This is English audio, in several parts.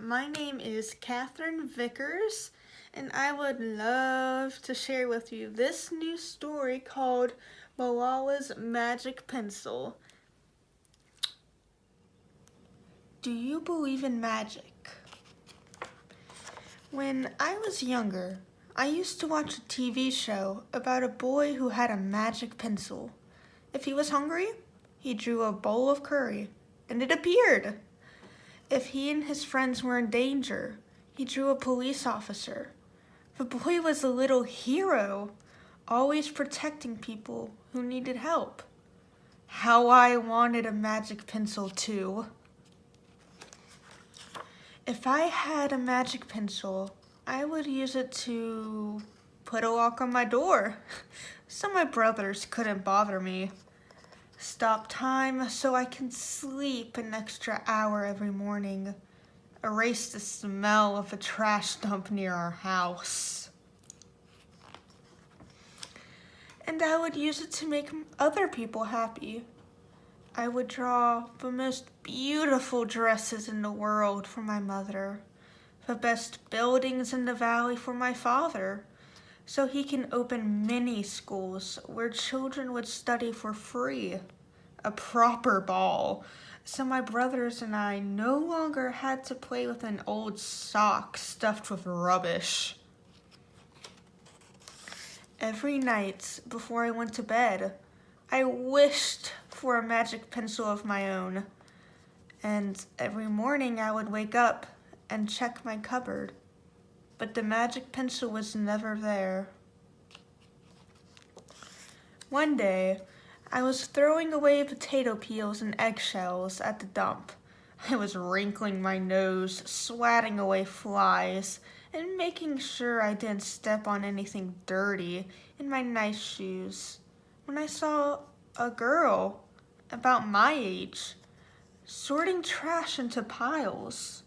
My name is Catherine Vickers, and I would love to share with you this new story called Malala's Magic Pencil. Do you believe in magic? When I was younger, I used to watch a TV show about a boy who had a magic pencil. If he was hungry, he drew a bowl of curry, and it appeared. If he and his friends were in danger, he drew a police officer. The boy was a little hero, always protecting people who needed help. How I wanted a magic pencil too. If I had a magic pencil, I would use it to put a lock on my door so my brothers couldn't bother me. Stop time so I can sleep an extra hour every morning. Erase the smell of a trash dump near our house. And I would use it to make other people happy. I would draw the most beautiful dresses in the world for my mother, the best buildings in the valley for my father, so he can open many schools where children would study for free. A proper ball, so my brothers and I no longer had to play with an old sock stuffed with rubbish. Every night before I went to bed, I wished for a magic pencil of my own. And every morning I would wake up and check my cupboard, but the magic pencil was never there. One day, I was throwing away potato peels and eggshells at the dump. I was wrinkling my nose, swatting away flies, and making sure I didn't step on anything dirty in my nice shoes, when I saw a girl about my age sorting trash into piles.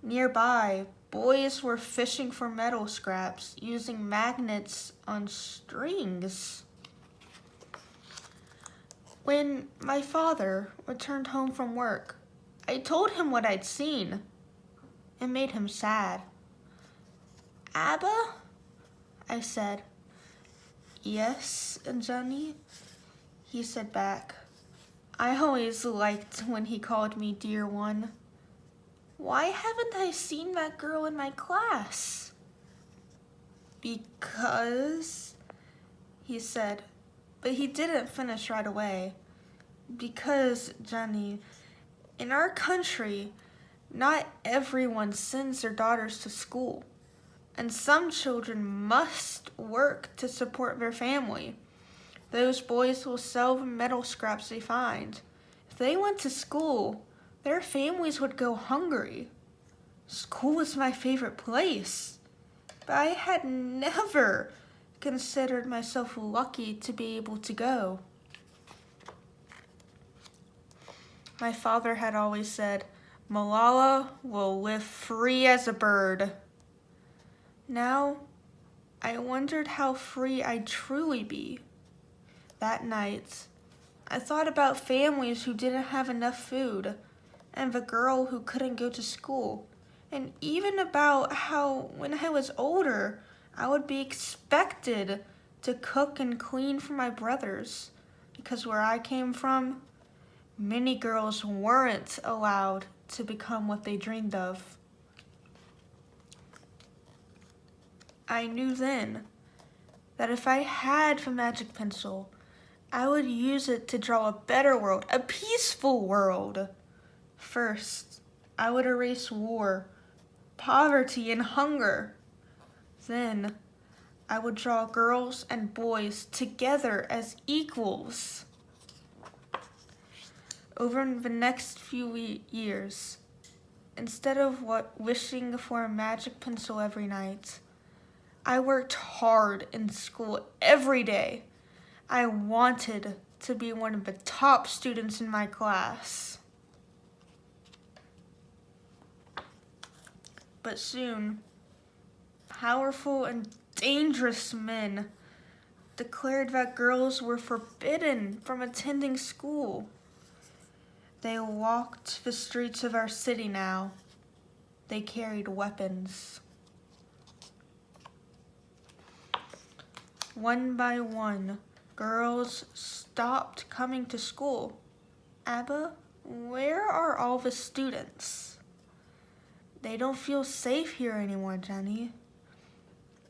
Nearby, boys were fishing for metal scraps using magnets on strings. When my father returned home from work, I told him what I'd seen. It made him sad. "Abba?" I said. "Yes, Johnny," he said back. I always liked when he called me dear one. "Why haven't I seen that girl in my class?" "Because," he said, but he didn't finish right away. "Because, Johnny, in our country, not everyone sends their daughters to school, and some children must work to support their family. Those boys will sell the metal scraps they find. If they went to school, their families would go hungry. School was my favorite place, but I had never considered myself lucky to be able to go." My father had always said, "Malala will live free as a bird." Now, I wondered how free I'd truly be. That night, I thought about families who didn't have enough food, and the girl who couldn't go to school, and even about how when I was older, I would be expected to cook and clean for my brothers, because where I came from, many girls weren't allowed to become what they dreamed of. I knew then that if I had the magic pencil, I would use it to draw a better world, a peaceful world. First, I would erase war, poverty, and hunger. Then, I would draw girls and boys together as equals. Over the next few years, instead of wishing for a magic pencil every night, I worked hard in school every day. I wanted to be one of the top students in my class. But soon, powerful and dangerous men declared that girls were forbidden from attending school. They walked the streets of our city now. they carried weapons. One by one, girls stopped coming to school. Abba, where are all the students? They don't feel safe here anymore, Jenny.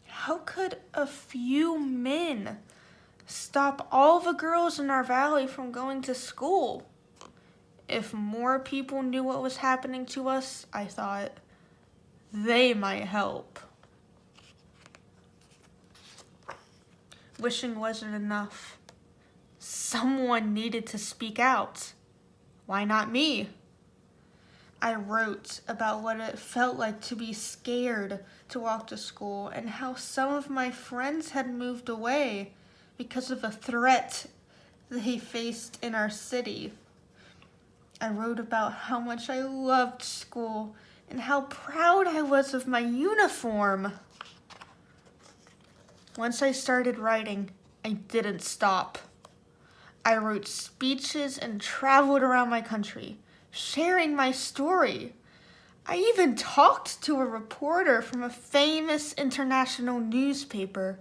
How could a few men stop all the girls in our valley from going to school? If more people knew what was happening to us, I thought, they might help. Wishing wasn't enough. Someone needed to speak out. Why not me? I wrote about what it felt like to be scared to walk to school and how some of my friends had moved away because of a threat they faced in our city. I wrote about how much I loved school and how proud I was of my uniform. Once I started writing, I didn't stop. I wrote speeches and traveled around my country, sharing my story. I even talked to a reporter from a famous international newspaper.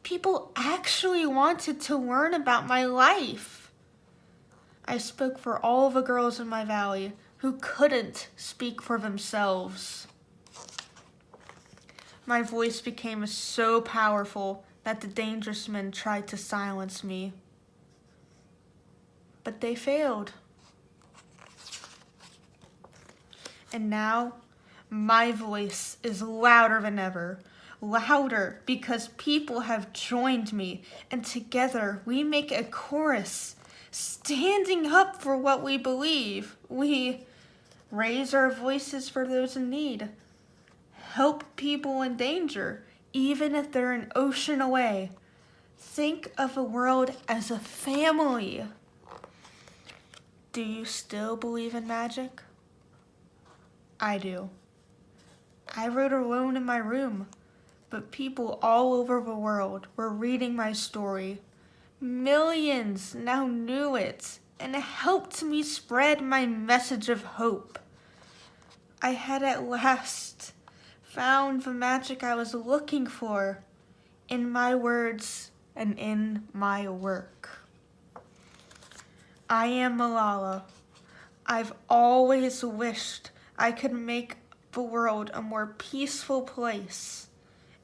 People actually wanted to learn about my life. I spoke for all the girls in my valley who couldn't speak for themselves. My voice became so powerful that the dangerous men tried to silence me. But they failed. And now, my voice is louder than ever. Louder because people have joined me, and together we make a chorus, standing up for what we believe. We raise our voices for those in need, help people in danger, even if they're an ocean away. Think of the world as a family. Do you still believe in magic? I do. I wrote alone in my room, but people all over the world were reading my story. Millions now knew it, and it helped me spread my message of hope. I had at last found the magic I was looking for in my words and in my work. I am Malala. I've always wished I could make the world a more peaceful place,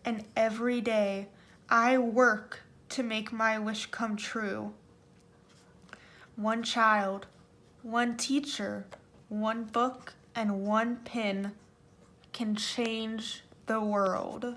and every day I work to make my wish come true. One child, one teacher, one book, and one pen can change the world.